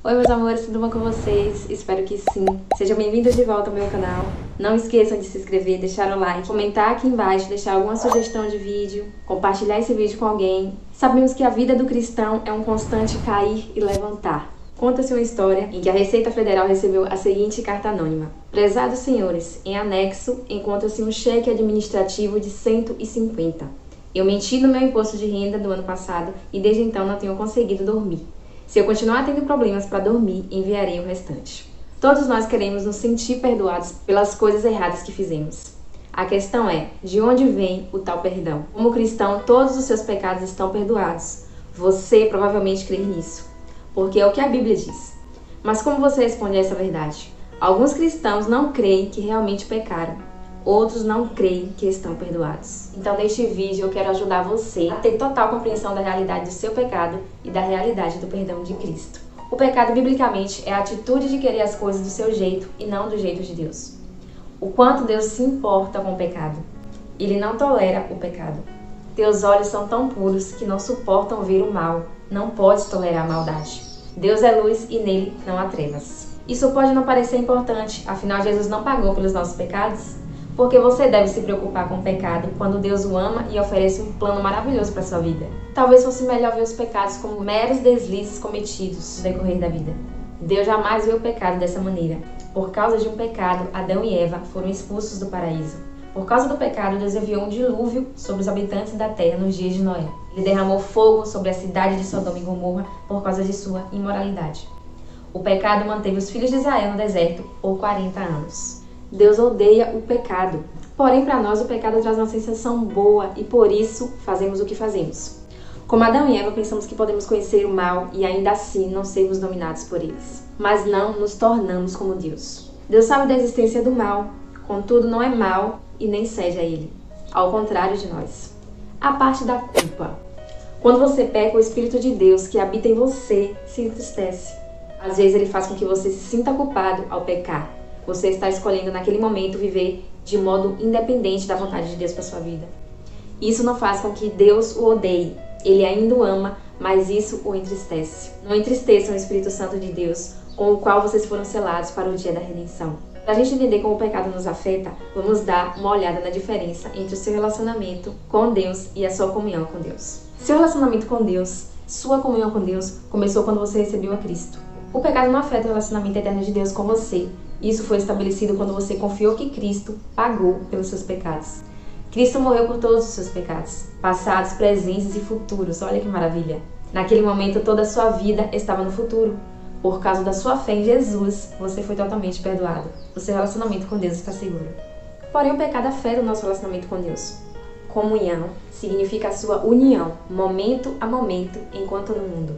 Oi meus amores, tudo bom com vocês? Espero que sim. Sejam bem-vindos de volta ao meu canal. Não esqueçam de se inscrever, deixar o like, comentar aqui embaixo, deixar alguma sugestão de vídeo, compartilhar esse vídeo com alguém. Sabemos que a vida do cristão é um constante cair e levantar. Conta-se uma história em que a Receita Federal recebeu a seguinte carta anônima. Prezados senhores, em anexo encontra-se um cheque administrativo de 150. Eu menti no meu imposto de renda do ano passado e desde então não tenho conseguido dormir. Se eu continuar tendo problemas para dormir, enviarei o restante. Todos nós queremos nos sentir perdoados pelas coisas erradas que fizemos. A questão é, de onde vem o tal perdão? Como cristão, todos os seus pecados estão perdoados. Você provavelmente crê nisso, porque é o que a Bíblia diz. Mas como você responde a essa verdade? Alguns cristãos não creem que realmente pecaram. Outros não creem que estão perdoados. Então, neste vídeo, eu quero ajudar você a ter total compreensão da realidade do seu pecado e da realidade do perdão de Cristo. O pecado, biblicamente, é a atitude de querer as coisas do seu jeito e não do jeito de Deus. O quanto Deus se importa com o pecado. Ele não tolera o pecado. Teus olhos são tão puros que não suportam ver o mal. Não podes tolerar a maldade. Deus é luz e nele não há trevas. Isso pode não parecer importante, afinal Jesus não pagou pelos nossos pecados? Porque você deve se preocupar com o pecado quando Deus o ama e oferece um plano maravilhoso para sua vida. Talvez fosse melhor ver os pecados como meros deslizes cometidos no decorrer da vida. Deus jamais viu o pecado dessa maneira. Por causa de um pecado, Adão e Eva foram expulsos do paraíso. Por causa do pecado, Deus enviou um dilúvio sobre os habitantes da terra nos dias de Noé. Ele derramou fogo sobre a cidade de Sodoma e Gomorra por causa de sua imoralidade. O pecado manteve os filhos de Israel no deserto por 40 anos. Deus odeia o pecado. Porém, para nós, o pecado traz uma sensação boa e por isso fazemos o que fazemos. Como Adão e Eva, pensamos que podemos conhecer o mal e ainda assim não sermos dominados por eles. Mas não nos tornamos como Deus. Deus sabe da existência do mal, contudo não é mal e nem cede a ele. Ao contrário de nós. A parte da culpa. Quando você peca, o Espírito de Deus que habita em você se entristece. Às vezes ele faz com que você se sinta culpado ao pecar. Você está escolhendo naquele momento viver de modo independente da vontade de Deus para sua vida. Isso não faz com que Deus o odeie. Ele ainda o ama, mas isso o entristece. Não entristeçam o Espírito Santo de Deus, com o qual vocês foram selados para o dia da redenção. Para a gente entender como o pecado nos afeta, vamos dar uma olhada na diferença entre o seu relacionamento com Deus e a sua comunhão com Deus. Seu relacionamento com Deus, sua comunhão com Deus, começou quando você recebeu a Cristo. O pecado não afeta o relacionamento eterno de Deus com você. Isso foi estabelecido quando você confiou que Cristo pagou pelos seus pecados. Cristo morreu por todos os seus pecados, passados, presentes e futuros. Olha que maravilha! Naquele momento, toda a sua vida estava no futuro. Por causa da sua fé em Jesus, você foi totalmente perdoado. O seu relacionamento com Deus está seguro. Porém, o pecado afeta o nosso relacionamento com Deus. Comunhão significa a sua união, momento a momento, enquanto no mundo.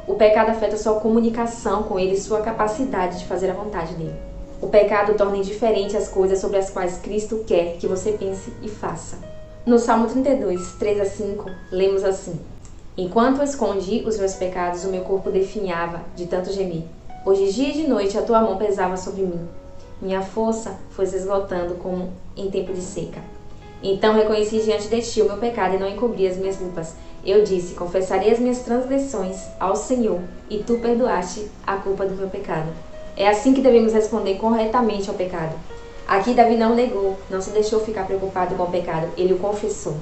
O pecado afeta a sua comunicação com Ele e sua capacidade de fazer a vontade dEle. O pecado torna indiferente as coisas sobre as quais Cristo quer que você pense e faça. No Salmo 32, 3 a 5, lemos assim: Enquanto escondi os meus pecados, o meu corpo definhava de tanto gemer. Pois de dia e de noite a tua mão pesava sobre mim. Minha força foi se esgotando como em tempo de seca. Então reconheci diante de ti o meu pecado e não encobri as minhas culpas. Eu disse, confessarei as minhas transgressões ao Senhor, e tu perdoaste a culpa do meu pecado. É assim que devemos responder corretamente ao pecado. Aqui Davi não negou, não se deixou ficar preocupado com o pecado, ele o confessou.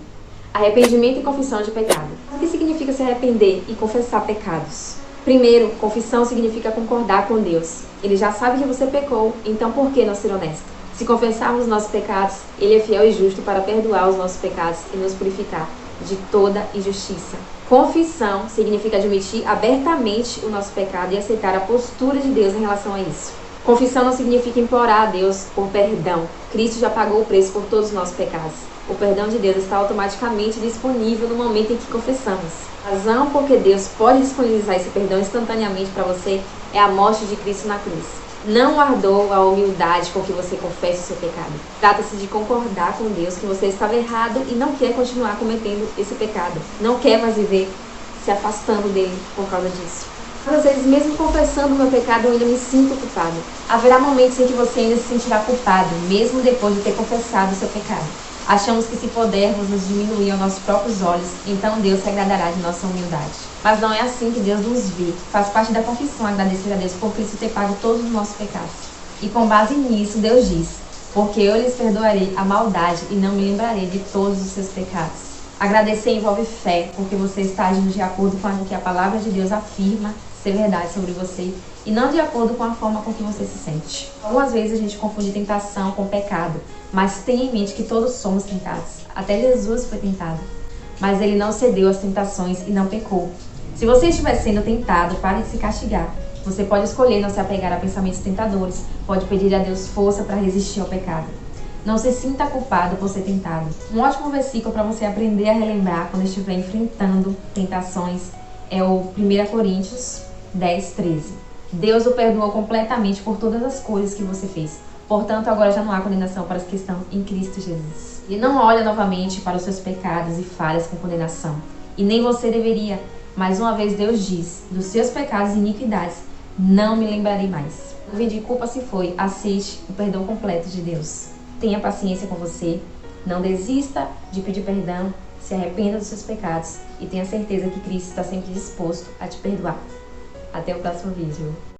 Arrependimento e confissão de pecado. O que significa se arrepender e confessar pecados? Primeiro, confissão significa concordar com Deus. Ele já sabe que você pecou, então por que não ser honesto? Se confessarmos nossos pecados, Ele é fiel e justo para perdoar os nossos pecados e nos purificar de toda injustiça. Confissão significa admitir abertamente o nosso pecado e aceitar a postura de Deus em relação a isso. Confissão não significa implorar a Deus por perdão. Cristo já pagou o preço por todos os nossos pecados. O perdão de Deus está automaticamente disponível no momento em que confessamos. A razão por que Deus pode disponibilizar esse perdão instantaneamente para você é a morte de Cristo na cruz. Não ardou a humildade com que você confessa o seu pecado. Trata-se de concordar com Deus que você estava errado e não quer continuar cometendo esse pecado. Não quer mais viver se afastando dele por causa disso. Às vezes, mesmo confessando o meu pecado, eu ainda me sinto culpado. Haverá momentos em que você ainda se sentirá culpado, mesmo depois de ter confessado o seu pecado. Achamos que se pudermos nos diminuir aos nossos próprios olhos, então Deus se agradará de nossa humildade. Mas não é assim que Deus nos vê. Faz parte da confissão agradecer a Deus por Cristo ter pago todos os nossos pecados. E com base nisso, Deus diz: porque eu lhes perdoarei a maldade e não me lembrarei de todos os seus pecados. Agradecer envolve fé, porque você está agindo de acordo com o que a palavra de Deus afirma ser verdade sobre você e não de acordo com a forma com que você se sente. Algumas vezes a gente confunde tentação com pecado, mas tenha em mente que todos somos tentados. Até Jesus foi tentado, mas ele não cedeu às tentações e não pecou. Se você estiver sendo tentado, pare de se castigar. Você pode escolher não se apegar a pensamentos tentadores, pode pedir a Deus força para resistir ao pecado. Não se sinta culpado por ser tentado. Um ótimo versículo para você aprender a relembrar quando estiver enfrentando tentações é o 1 Coríntios 10:13. Deus o perdoou completamente por todas as coisas que você fez. Portanto, agora já não há condenação para os que estão em Cristo Jesus. E não olha novamente para os seus pecados e falhas com condenação. E nem você deveria. Mais uma vez Deus diz: dos seus pecados e iniquidades não me lembrarei mais. O nuvem de culpa se foi. Aceite o perdão completo de Deus. Tenha paciência com você. Não desista de pedir perdão. Se arrependa dos seus pecados. E tenha certeza que Cristo está sempre disposto a te perdoar. Até o próximo vídeo.